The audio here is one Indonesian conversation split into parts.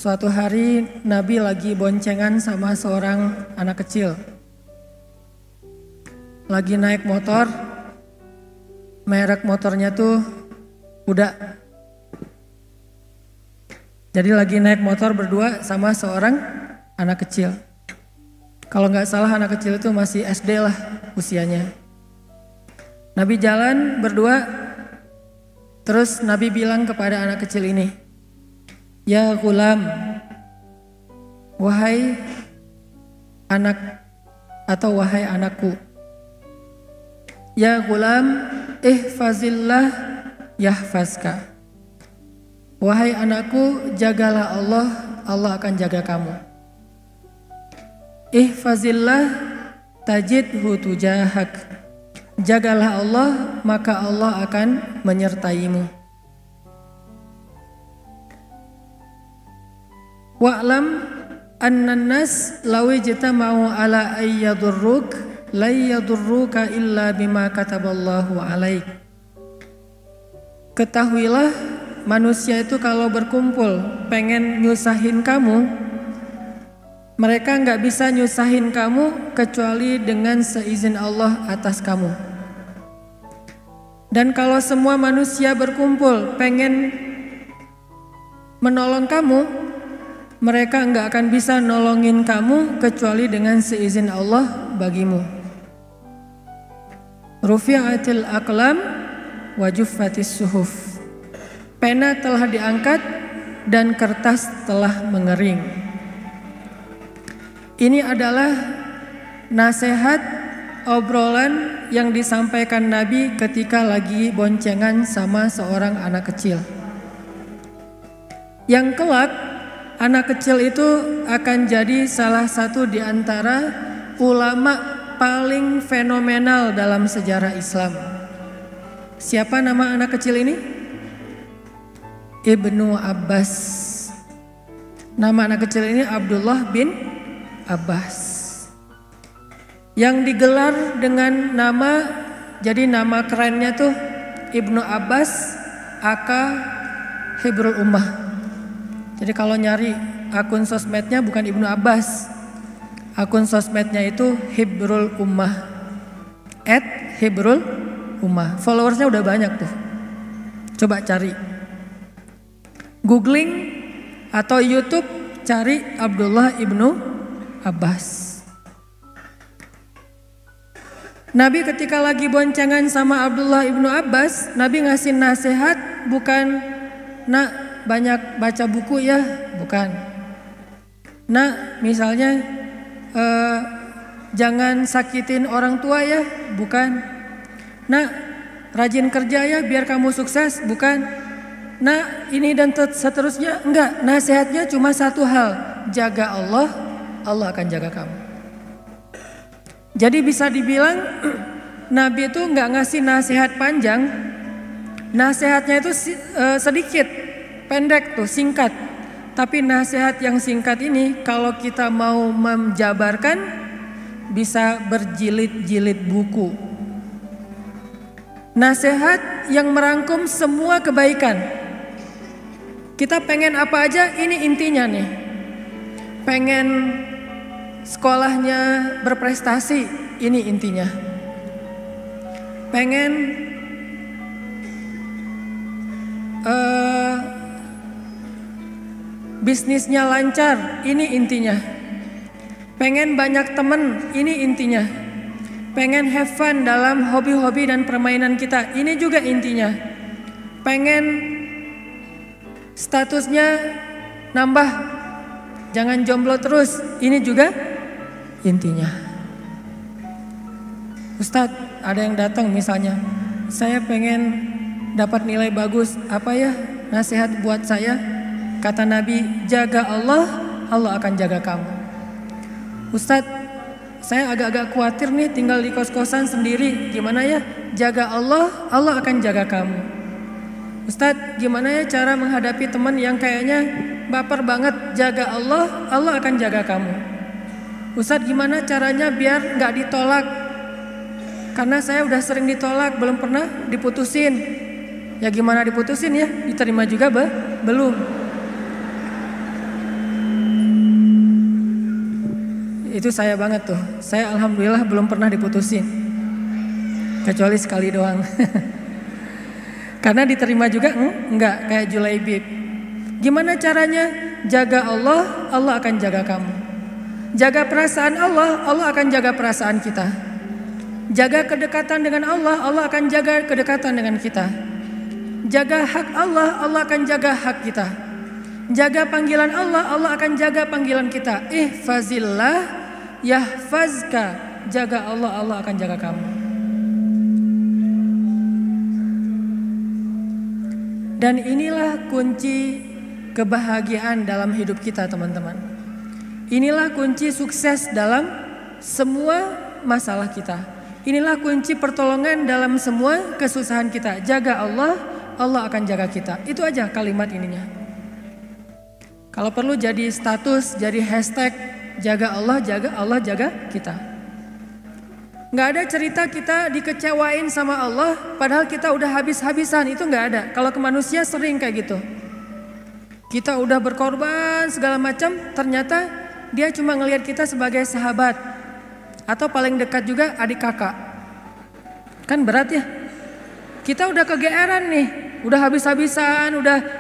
Suatu hari Nabi lagi boncengan sama seorang anak kecil. Lagi naik motor, merek motornya tuh kuda. Jadi lagi naik motor berdua sama seorang anak kecil. Kalau nggak salah anak kecil itu masih SD lah usianya. Nabi jalan berdua, terus Nabi bilang kepada anak kecil ini, "Ya gulam, wahai anak atau wahai anakku. Ya gulam, ihfazillah yahfazka. Wahai anakku, jagalah Allah, Allah akan jaga kamu. Ihfazillah tajidhu tujahak. Jagalah Allah, maka Allah akan menyertaimu. Wa'lam annan nas law ijtama'u ala ayyadurruk la yadurruka illa bima kataballahu alaik." Ketahuilah, manusia itu kalau berkumpul pengen nyusahin kamu, mereka nggak bisa nyusahin kamu kecuali dengan seizin Allah atas kamu. Dan kalau semua manusia berkumpul pengen menolong kamu, mereka nggak akan bisa nolongin kamu kecuali dengan seizin Allah bagimu. Rufi'atil aqlam wa juffatis suhuf. Pena telah diangkat dan kertas telah mengering. Ini adalah nasihat obrolan yang disampaikan Nabi ketika lagi boncengan sama seorang anak kecil. Yang kelak anak kecil itu akan jadi salah satu di antara ulama paling fenomenal dalam sejarah Islam. Siapa nama anak kecil ini? Ibnu Abbas. Nama anak kecil ini Abdullah bin Abbas. Yang digelar dengan nama, jadi nama kerennya tuh Ibnu Abbas aka Hibrul Ummah. Jadi kalau nyari akun sosmednya bukan Ibnu Abbas, akun sosmednya itu Hibrul Ummah, @Hibrul Ummah. Followersnya udah banyak tuh. Coba cari, googling atau YouTube, cari Abdullah Ibnu Abbas. Nabi ketika lagi boncengan sama Abdullah Ibnu Abbas, Nabi ngasih nasihat bukan, "Nak, banyak baca buku ya," bukan. "Nak, misalnya jangan sakitin orang tua ya," bukan. "Nak, rajin kerja ya biar kamu sukses," bukan. "Nak, ini dan seterusnya," enggak. Nasihatnya cuma satu hal, jaga Allah, Allah akan jaga kamu. Jadi bisa dibilang Nabi itu nggak ngasih nasihat panjang, nasihatnya itu sedikit, pendek tuh, singkat. Tapi nasihat yang singkat ini kalau kita mau menjabarkan bisa berjilid-jilid buku. Nasihat yang merangkum semua kebaikan. Kita pengen apa aja, ini intinya nih. Pengen sekolahnya berprestasi, ini intinya. Pengen bisnisnya lancar, ini intinya. Pengen banyak temen, ini intinya. Pengen have fun dalam hobi-hobi dan permainan kita, ini juga intinya. Pengen statusnya nambah, jangan jomblo terus, ini juga intinya. Ustadz, ada yang datang misalnya, "Saya pengen dapat nilai bagus, apa ya nasihat buat saya?" Kata Nabi, "Jaga Allah, Allah akan jaga kamu." "Ustadz, saya agak-agak khawatir nih tinggal di kos-kosan sendiri, gimana ya?" "Jaga Allah, Allah akan jaga kamu." "Ustadz, gimana ya cara menghadapi teman yang kayaknya baper banget?" "Jaga Allah, Allah akan jaga kamu." "Ustadz, gimana caranya biar gak ditolak? Karena saya udah sering ditolak, belum pernah diputusin." "Ya gimana diputusin ya? Diterima juga belum." Itu saya banget tuh. Saya alhamdulillah belum pernah diputusin. Kecuali sekali doang. Karena diterima juga enggak kayak Julaibib. Gimana caranya? Jaga Allah, Allah akan jaga kamu. Jaga perasaan Allah, Allah akan jaga perasaan kita. Jaga kedekatan dengan Allah, Allah akan jaga kedekatan dengan kita. Jaga hak Allah, Allah akan jaga hak kita. Jaga panggilan Allah, Allah akan jaga panggilan kita. Ihfazillah yahfazka. Jaga Allah, Allah akan jaga kamu. Dan inilah kunci kebahagiaan dalam hidup kita, teman-teman. Inilah kunci sukses dalam semua masalah kita. Inilah kunci pertolongan dalam semua kesusahan kita. Jaga Allah, Allah akan jaga kita. Itu aja kalimat ininya. Kalau perlu jadi status, jadi hashtag, jaga Allah jaga kita. Nggak ada cerita kita dikecewain sama Allah, padahal kita udah habis-habisan, itu nggak ada. Kalau ke manusia sering kayak gitu. Kita udah berkorban segala macam, ternyata dia cuma ngelihat kita sebagai sahabat. Atau paling dekat juga adik kakak. Kan berat ya. Kita udah kegeeran nih. Udah habis-habisan,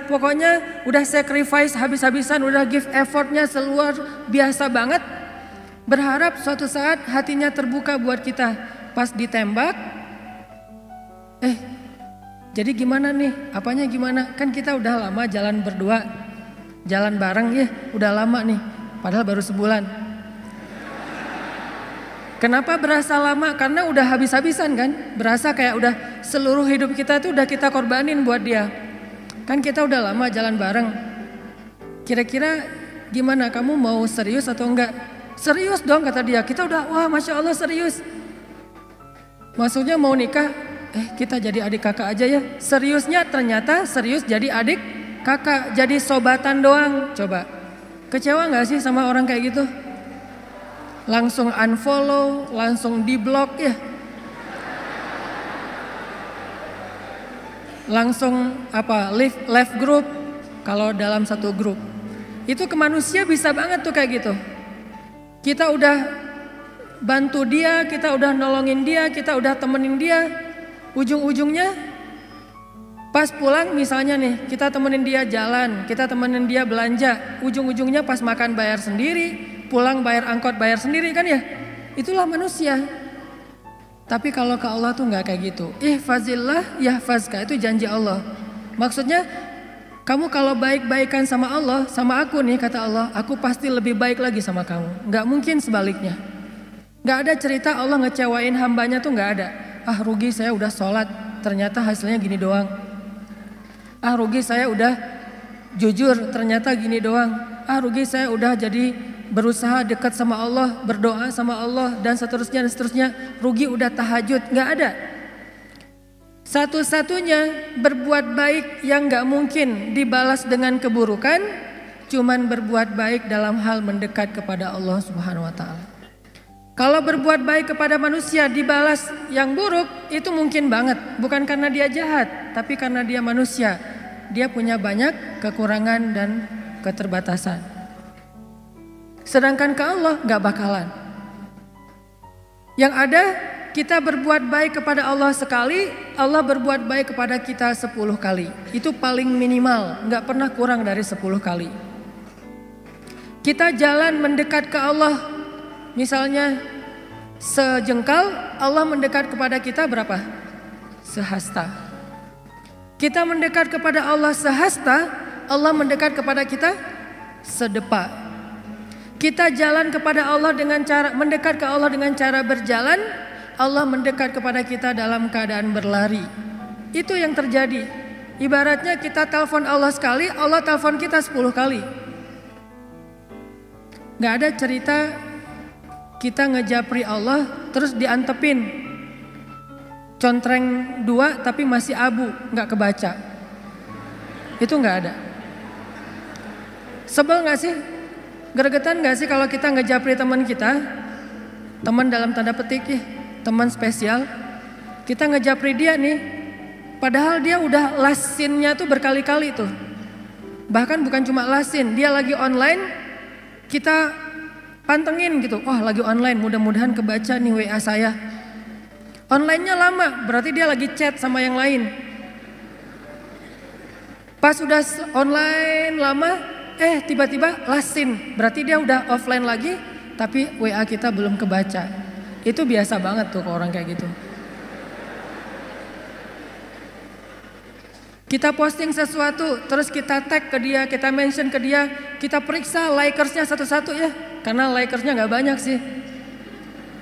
pokoknya udah sacrifice habis-habisan, udah give effortnya seluar biasa banget. Berharap suatu saat hatinya terbuka buat kita. Pas ditembak, jadi gimana nih? Apanya gimana? Kan kita udah lama jalan berdua, jalan bareng ya, udah lama nih. Padahal baru sebulan. Kenapa berasa lama? Karena udah habis-habisan kan? Berasa kayak udah seluruh hidup kita tuh udah kita korbanin buat dia. Kan kita udah lama jalan bareng. Kira-kira gimana, kamu mau serius atau enggak? Serius dong kata dia. Kita udah wah Masya Allah serius. Maksudnya mau nikah, kita jadi adik kakak aja ya. Seriusnya ternyata serius jadi adik kakak. Jadi sobatan doang. Coba, kecewa gak sih sama orang kayak gitu? Langsung unfollow, langsung di block ya. Langsung left group kalau dalam satu grup. Itu ke manusia bisa banget tuh kayak gitu. Kita udah bantu dia, kita udah nolongin dia, kita udah temenin dia. Ujung-ujungnya pas pulang misalnya nih, kita temenin dia jalan, kita temenin dia belanja. Ujung-ujungnya pas makan bayar sendiri. Pulang bayar angkot, bayar sendiri kan ya. Itulah manusia. Tapi kalau ke Allah tuh gak kayak gitu. Ihfazillah yahfazka, itu janji Allah. Maksudnya kamu kalau baik-baikan sama Allah, sama aku nih kata Allah, aku pasti lebih baik lagi sama kamu. Gak mungkin sebaliknya. Gak ada cerita Allah ngecewain hambanya tuh gak ada. Rugi saya udah sholat, ternyata hasilnya gini doang. Rugi saya udah jujur, ternyata gini doang. Rugi saya udah jadi berusaha dekat sama Allah, berdoa sama Allah dan seterusnya. Rugi udah tahajud, gak ada. Satu-satunya berbuat baik yang gak mungkin dibalas dengan keburukan, cuman berbuat baik dalam hal mendekat kepada Allah Subhanahu wa Ta'ala. Kalau berbuat baik kepada manusia dibalas yang buruk, itu mungkin banget. Bukan karena dia jahat, tapi karena dia manusia. Dia punya banyak kekurangan dan keterbatasan. Sedangkan ke Allah gak bakalan. Yang ada kita berbuat baik kepada Allah sekali, Allah berbuat baik kepada kita 10 kali. Itu paling minimal, gak pernah kurang dari 10 kali. Kita jalan mendekat ke Allah, misalnya sejengkal, Allah mendekat kepada kita berapa? Sehasta. Kita mendekat kepada Allah sehasta, Allah mendekat kepada kita sedepa. Kita jalan kepada Allah dengan cara mendekat ke Allah dengan cara berjalan, Allah mendekat kepada kita dalam keadaan berlari. Itu yang terjadi. Ibaratnya kita telepon Allah sekali, Allah telepon kita 10 kali. Gak ada cerita kita ngejapri Allah terus diantepin contreng 2 tapi masih abu, gak kebaca. Itu gak ada. Sebel gak sih? Gregetan gak sih kalau kita ngejapri teman kita? Teman dalam tanda petik ya, teman spesial. Kita ngejapri dia nih, padahal dia udah last scene-nya tuh berkali-kali tuh. Bahkan bukan cuma last scene, dia lagi online, kita Pantengin gitu, oh lagi online, mudah-mudahan kebaca nih WA saya. Online-nya lama, berarti dia lagi chat sama yang lain. Pas udah online lama, tiba-tiba lasin, berarti dia udah offline lagi, tapi WA kita belum kebaca. Itu biasa banget tuh ke orang kayak gitu. Kita posting sesuatu, terus kita tag ke dia, kita mention ke dia, kita periksa likersnya satu-satu ya, karena likersnya nggak banyak sih.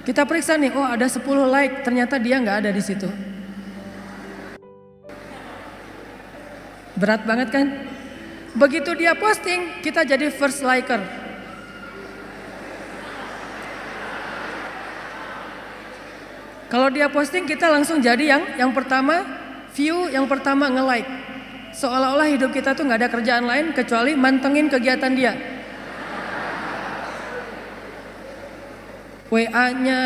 Kita periksa nih, oh ada 10 like, ternyata dia nggak ada di situ. Berat banget kan? Begitu dia posting, kita jadi first liker. Kalau dia posting, kita langsung jadi yang pertama view, yang pertama nge-like. Seolah-olah hidup kita tuh nggak ada kerjaan lain kecuali mantengin kegiatan dia. WA-nya,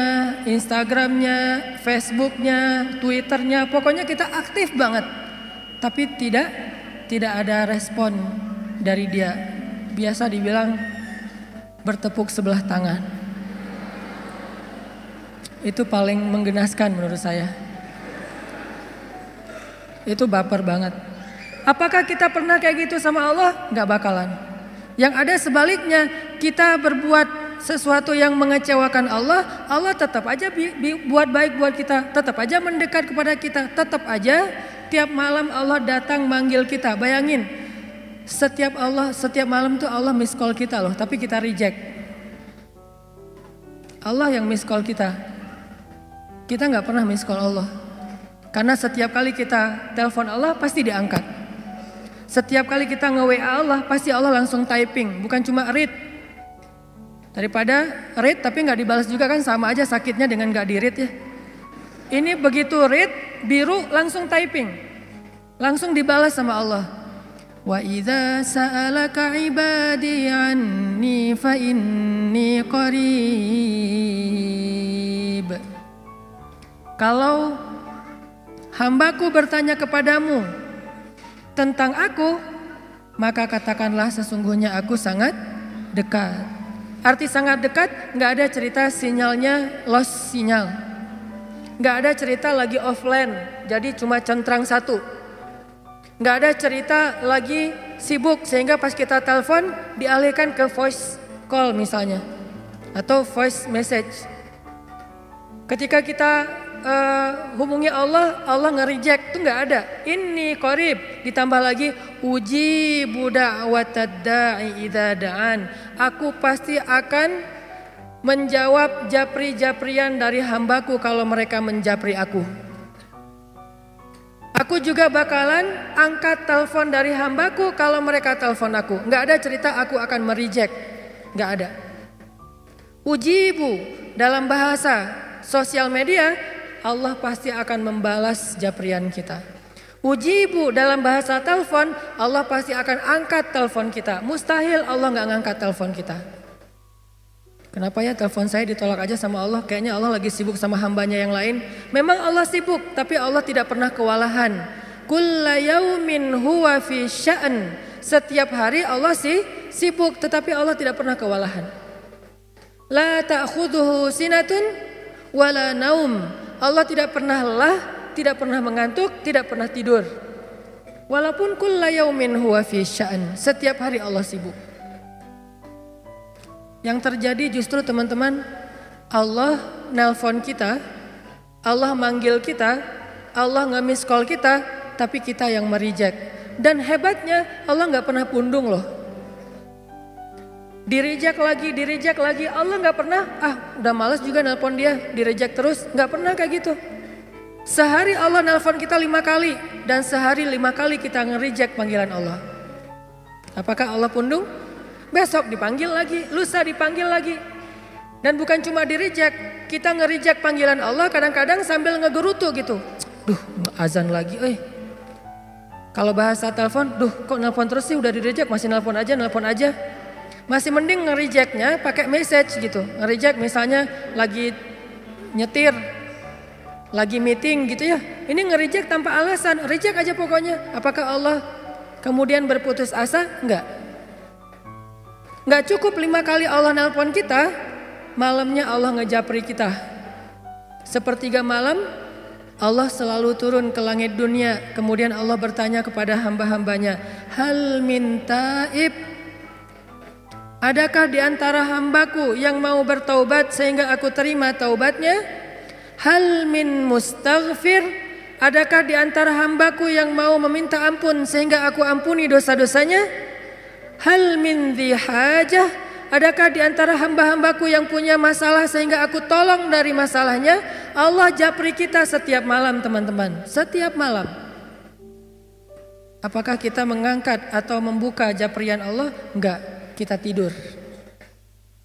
Instagram-nya, Facebook-nya, Twitter-nya, pokoknya kita aktif banget. Tapi tidak ada respon dari dia. Biasa dibilang bertepuk sebelah tangan. Itu paling menggenaskan menurut saya. Itu baper banget. Apakah kita pernah kayak gitu sama Allah? Gak bakalan. Yang ada sebaliknya, kita berbuat sesuatu yang mengecewakan Allah, Allah tetap aja buat baik buat kita, tetap aja mendekat kepada kita, tetap aja tiap malam Allah datang manggil kita. Bayangin, setiap malam tuh Allah miss call kita loh, tapi kita reject. Allah yang miss call kita. Kita nggak pernah miss call Allah. Karena setiap kali kita telepon Allah pasti diangkat. Setiap kali kita nge-WA Allah pasti Allah langsung typing, bukan cuma read. Daripada read tapi nggak dibalas juga kan sama aja sakitnya dengan nggak di-read ya. Ini begitu read biru langsung typing, langsung dibalas sama Allah. Wa idza sa'alaka ibadi anni fa inni qarib. Kalau hambaku bertanya kepadamu tentang aku, maka katakanlah sesungguhnya aku sangat dekat. Arti sangat dekat, nggak ada cerita sinyalnya lost sinyal. Nggak ada cerita lagi offline, jadi cuma centrang satu. Nggak ada cerita lagi sibuk sehingga pas kita telepon dialihkan ke voice call misalnya. Atau voice message. Ketika kita hubungi Allah, Allah nge-reject, itu nggak ada. Inni qarib, ditambah lagi ujibu da'watad da'i idza da'an. Aku pasti akan menjawab japri-japrian dari hambaku kalau mereka menjapri aku. Aku juga bakalan angkat telepon dari hambaku kalau mereka telepon aku. Nggak ada cerita aku akan mereject, nggak ada. Ujibu dalam bahasa sosial media, Allah pasti akan membalas japrian kita. Ujibu dalam bahasa telepon, Allah pasti akan angkat telepon kita. Mustahil Allah nggak ngangkat telepon kita. Kenapa ya telepon saya ditolak aja sama Allah? Kayaknya Allah lagi sibuk sama hambanya yang lain. Memang Allah sibuk, tapi Allah tidak pernah kewalahan. Kulla yaumin huwa fi sya'n. Setiap hari Allah sibuk, tetapi Allah tidak pernah kewalahan. La ta'khudhuhu sinatun wala naum. Allah tidak pernah lelah, tidak pernah mengantuk, tidak pernah tidur. Walaupun kulla yaumin huwa fi sya'n. Setiap hari Allah sibuk. Yang terjadi justru teman-teman, Allah nelpon kita, Allah manggil kita, Allah nge-miss call kita, tapi kita yang mereject. Dan hebatnya Allah gak pernah pundung loh. Direject lagi, Allah gak pernah, udah males juga nelpon dia, direject terus, gak pernah kayak gitu. Sehari Allah nelpon kita 5 kali, dan sehari 5 kali kita nge-reject panggilan Allah. Apakah Allah pundung? Besok dipanggil lagi, lusa dipanggil lagi. Dan bukan cuma di-reject, kita nge-reject panggilan Allah kadang-kadang sambil ngegerutu gitu. Duh, azan lagi, Kalau bahasa telepon, kok nelpon terus sih, udah di-reject masih nelpon aja. Masih mending nge-rejectnya pakai message gitu. Nge-reject misalnya lagi nyetir, lagi meeting gitu ya. Ini nge-reject tanpa alasan, reject aja pokoknya. Apakah Allah kemudian berputus asa? Enggak. Gak cukup 5 kali Allah nelpon kita, malamnya Allah ngejapri kita. Sepertiga malam Allah selalu turun ke langit dunia. Kemudian Allah bertanya kepada hamba-hambanya, hal min taib, adakah di antara hambaku yang mau bertaubat sehingga aku terima taubatnya? Hal min mustaghfir, adakah di antara hambaku yang mau meminta ampun sehingga aku ampuni dosa-dosanya? Hal min dhi hajah, adakah di antara hamba-hambaku yang punya masalah sehingga aku tolong dari masalahnya? Allah japri kita setiap malam teman-teman, setiap malam. Apakah kita mengangkat atau membuka japrian Allah? Enggak, kita tidur.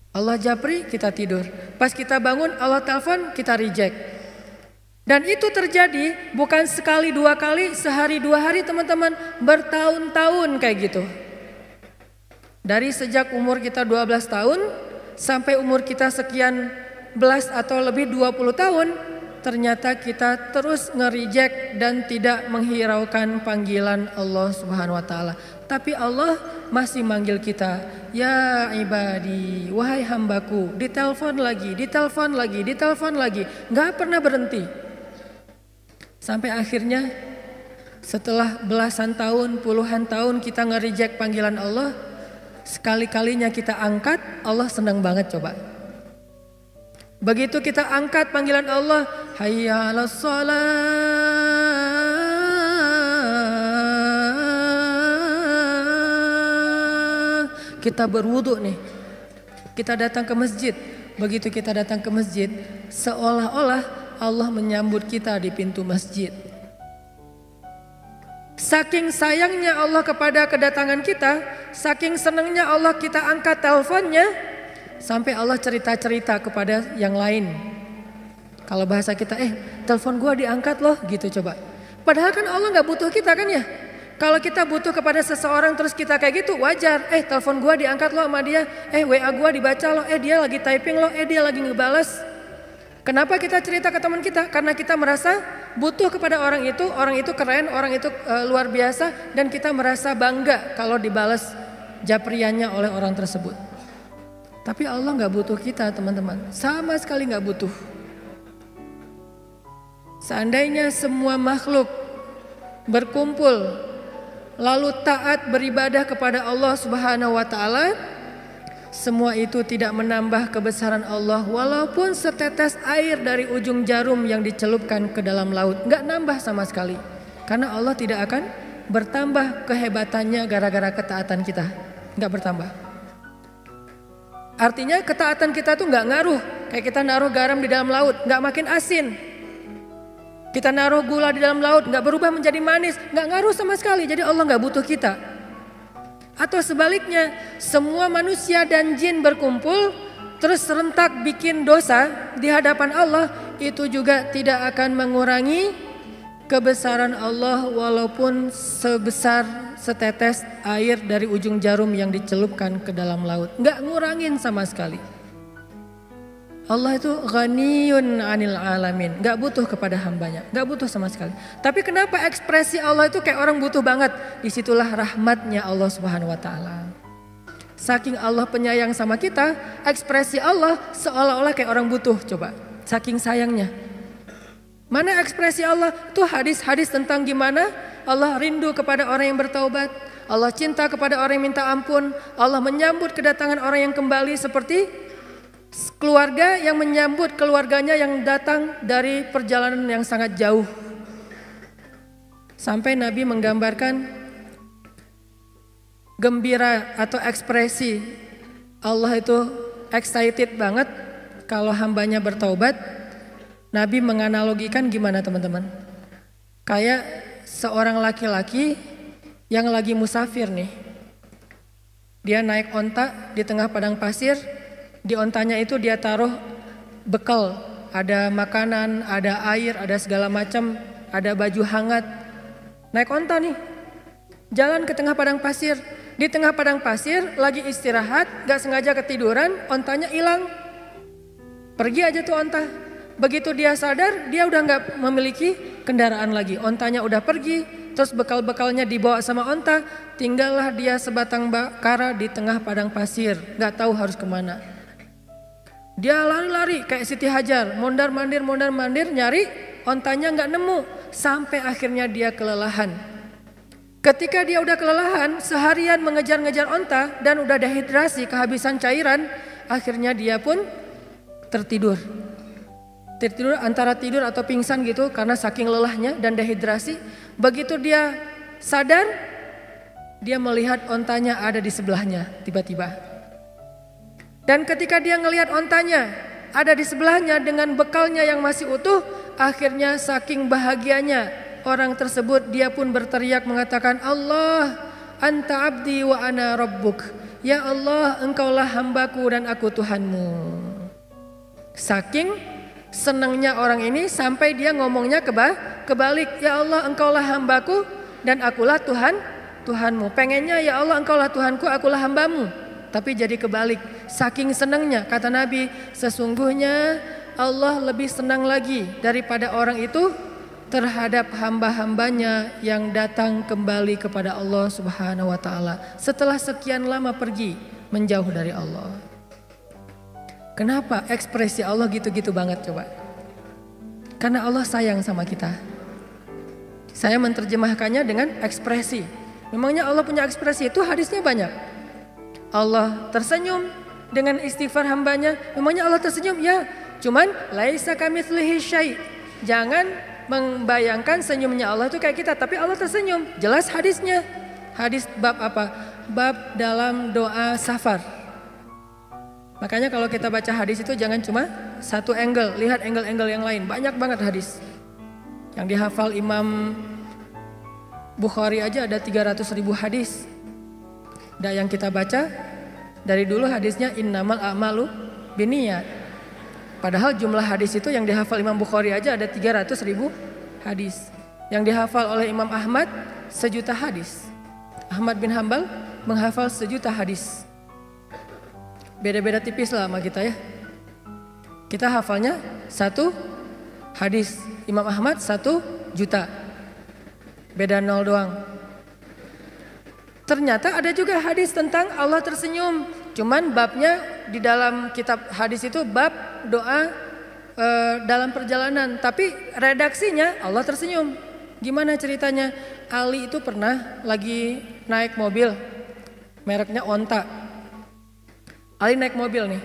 Allah japri, kita tidur. Pas kita bangun Allah telepon, kita reject. Dan itu terjadi bukan sekali 2 kali, sehari 2 hari teman-teman, bertahun-tahun kayak gitu. Dari sejak umur kita 12 tahun sampai umur kita sekian belas atau lebih 20 tahun, ternyata kita terus nge-reject dan tidak menghiraukan panggilan Allah Subhanahu wa taala. Tapi Allah masih manggil kita, ya ibadi, wahai hambaku, ditelepon lagi, ditelepon lagi, ditelepon lagi, nggak pernah berhenti. Sampai akhirnya setelah belasan tahun, puluhan tahun kita nge-reject panggilan Allah, sekali-kalinya kita angkat, Allah senang banget coba. Begitu kita angkat panggilan Allah, hayya 'alas shalah, kita berwudu nih, kita datang ke masjid. Begitu kita datang ke masjid, seolah-olah Allah menyambut kita di pintu masjid. Saking sayangnya Allah kepada kedatangan kita, saking senangnya Allah kita angkat teleponnya, sampai Allah cerita-cerita kepada yang lain. Kalau bahasa kita, telepon gua diangkat loh, gitu coba. Padahal kan Allah gak butuh kita kan ya. Kalau kita butuh kepada seseorang terus kita kayak gitu, wajar. Telepon gua diangkat loh sama dia, WA gua dibaca loh, dia lagi typing loh, dia lagi ngebales. Kenapa kita cerita ke teman kita? Karena kita merasa butuh kepada orang itu keren, orang itu luar biasa, dan kita merasa bangga kalau dibalas japriannya oleh orang tersebut. Tapi Allah gak butuh kita teman-teman, sama sekali gak butuh. Seandainya semua makhluk berkumpul lalu taat beribadah kepada Allah Subhanahu wa taala, semua itu tidak menambah kebesaran Allah walaupun setetes air dari ujung jarum yang dicelupkan ke dalam laut. Gak nambah sama sekali. Karena Allah tidak akan bertambah kehebatannya gara-gara ketaatan kita. Gak bertambah. Artinya ketaatan kita tuh gak ngaruh. Kayak kita naruh garam di dalam laut, gak makin asin. Kita naruh gula di dalam laut, gak berubah menjadi manis. Gak ngaruh sama sekali, jadi Allah gak butuh kita. Atau sebaliknya, semua manusia dan jin berkumpul terus serentak bikin dosa di hadapan Allah, itu juga tidak akan mengurangi kebesaran Allah walaupun sebesar setetes air dari ujung jarum yang dicelupkan ke dalam laut. Nggak ngurangin sama sekali. Allah itu ghaniyun 'anil alamin, gak butuh kepada hambanya, gak butuh sama sekali. Tapi kenapa ekspresi Allah itu kayak orang butuh banget? Disitulah rahmatnya Allah Subhanahu wa taala. Saking Allah penyayang sama kita, ekspresi Allah seolah-olah kayak orang butuh, coba. Saking sayangnya. Mana ekspresi Allah? Itu hadis-hadis tentang gimana Allah rindu kepada orang yang bertaubat, Allah cinta kepada orang yang minta ampun, Allah menyambut kedatangan orang yang kembali seperti keluarga yang menyambut keluarganya yang datang dari perjalanan yang sangat jauh. Sampai Nabi menggambarkan gembira atau ekspresi Allah itu excited banget kalau hambanya bertaubat. Nabi menganalogikan gimana teman-teman? Kayak seorang laki-laki yang lagi musafir nih. Dia naik onta di tengah padang pasir. Di ontanya itu dia taruh bekal, ada makanan, ada air, ada segala macam, ada baju hangat. Naik onta nih, jalan ke tengah padang pasir. Di tengah padang pasir lagi istirahat, gak sengaja ketiduran, ontanya hilang. Pergi aja tuh onta. Begitu dia sadar, dia udah gak memiliki kendaraan lagi. Ontanya udah pergi, terus bekal-bekalnya dibawa sama onta, tinggallah dia sebatang kara di tengah padang pasir, gak tahu harus kemana. Dia lari-lari kayak Siti Hajar, mondar-mandir nyari ontanya gak nemu, sampai akhirnya dia kelelahan. Ketika dia udah kelelahan, seharian mengejar-ngejar onta dan udah dehidrasi, kehabisan cairan, akhirnya dia pun tertidur antara tidur atau pingsan gitu karena saking lelahnya dan dehidrasi. Begitu dia sadar, dia melihat ontanya ada di sebelahnya tiba-tiba. Dan ketika dia ngelihat ontanya ada di sebelahnya dengan bekalnya yang masih utuh, akhirnya saking bahagianya orang tersebut, dia pun berteriak mengatakan, Allah, anta abdi wa ana rabbuk. Ya Allah, engkaulah hambaku dan aku Tuhanmu. Saking senangnya orang ini sampai dia ngomongnya kebalik. Ya Allah, engkaulah hambaku dan akulah Tuhanmu. Pengennya ya Allah, engkaulah Tuhanku, akulah hambamu. Tapi jadi kebalik. Saking senangnya, kata Nabi, sesungguhnya Allah lebih senang lagi daripada orang itu terhadap hamba-hambanya yang datang kembali kepada Allah Subhanahu wa ta'ala setelah sekian lama pergi menjauh dari Allah. Kenapa ekspresi Allah gitu-gitu banget coba? Karena Allah sayang sama kita. Saya menerjemahkannya dengan ekspresi. Memangnya Allah punya ekspresi? Itu hadisnya banyak. Allah tersenyum dengan istighfar hambanya. Memangnya Allah tersenyum? Ya, cuman laisa kamitslihi syai'. Jangan membayangkan senyumnya Allah itu kayak kita, tapi Allah tersenyum. Jelas hadisnya. Hadis bab apa? Bab dalam doa safar. Makanya kalau kita baca hadis itu jangan cuma satu angle, lihat angle-angle yang lain. Banyak banget hadis. Yang dihafal Imam Bukhari aja ada 300.000 hadis. Dan yang kita baca dari dulu hadisnya innamal a'malu binniyat. Padahal jumlah hadis itu yang dihafal Imam Bukhari aja ada 300.000 hadis. Yang dihafal oleh Imam Ahmad 1.000.000 hadis. Ahmad bin Hambal menghafal 1.000.000 hadis. Beda-beda tipis lah sama kita ya. Kita hafalnya 1 hadis. Imam Ahmad 1.000.000. Beda 0 doang. Ternyata ada juga hadis tentang Allah tersenyum. Cuman babnya di dalam kitab hadis itu bab doa dalam perjalanan. Tapi redaksinya Allah tersenyum. Gimana ceritanya? Ali itu pernah lagi naik mobil. Mereknya Onta. Ali naik mobil nih.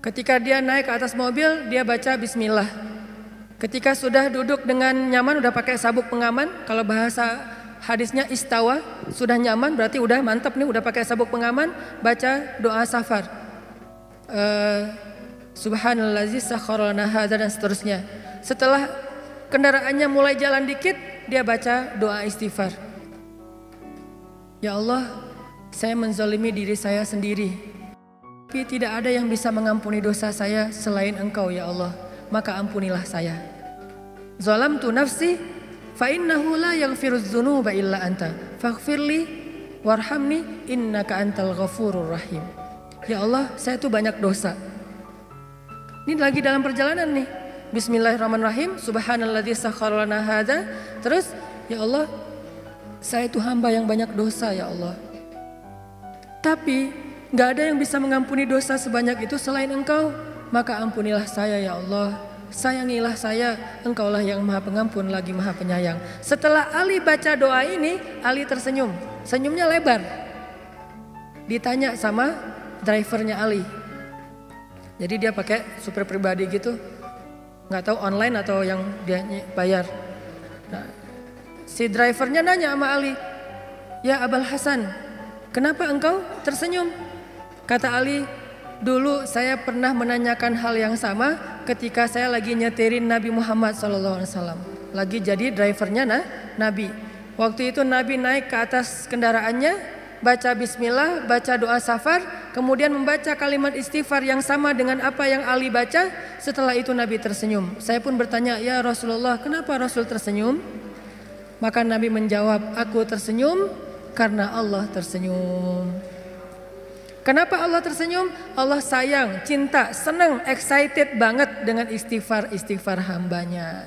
Ketika dia naik ke atas mobil, dia baca bismillah. Ketika sudah duduk dengan nyaman, udah pakai sabuk pengaman. Kalau bahasa hadisnya istawa, sudah nyaman berarti udah mantap nih, udah pakai sabuk pengaman, baca doa safar. Subhanallazi sakhkhara lana hadza dan seterusnya. Setelah kendaraannya mulai jalan dikit, dia baca doa istighfar. Ya Allah, saya menzalimi diri saya sendiri. Tapi tidak ada yang bisa mengampuni dosa saya selain Engkau ya Allah. Maka ampunilah saya. Zalamtu nafsi fa innahu la yaghfirudz dzunuba illa anta. Faghfirli warhamni innaka antal ghafurur rahim. Ya Allah, saya tuh banyak dosa. Ini lagi dalam perjalanan nih. Bismillahirrahmanirrahim. Subhanalladzi sakhkhara lana hadza. Terus, ya Allah, saya itu hamba yang banyak dosa ya Allah. Tapi gak ada yang bisa mengampuni dosa sebanyak itu selain Engkau. Maka ampunilah saya ya Allah. Sayangilah saya. Engkaulah yang maha pengampun lagi maha penyayang. Setelah Ali baca doa ini, Ali tersenyum. Senyumnya lebar. Ditanya sama drivernya Ali. Jadi dia pakai super pribadi gitu. Gak tahu online atau yang dia bayar. Nah, si drivernya nanya sama Ali. Ya Abul Hasan, kenapa engkau tersenyum? Kata Ali, dulu saya pernah menanyakan hal yang sama ketika saya lagi nyetirin Nabi Muhammad SAW. Lagi jadi drivernya Nabi. Waktu itu Nabi naik ke atas kendaraannya, baca bismillah, baca doa safar, kemudian membaca kalimat istighfar yang sama dengan apa yang Ali baca. Setelah itu Nabi tersenyum. Saya pun bertanya, ya Rasulullah, kenapa Rasul tersenyum? Maka Nabi menjawab, aku tersenyum karena Allah tersenyum. Kenapa Allah tersenyum? Allah sayang, cinta, senang, excited banget dengan istighfar hambanya.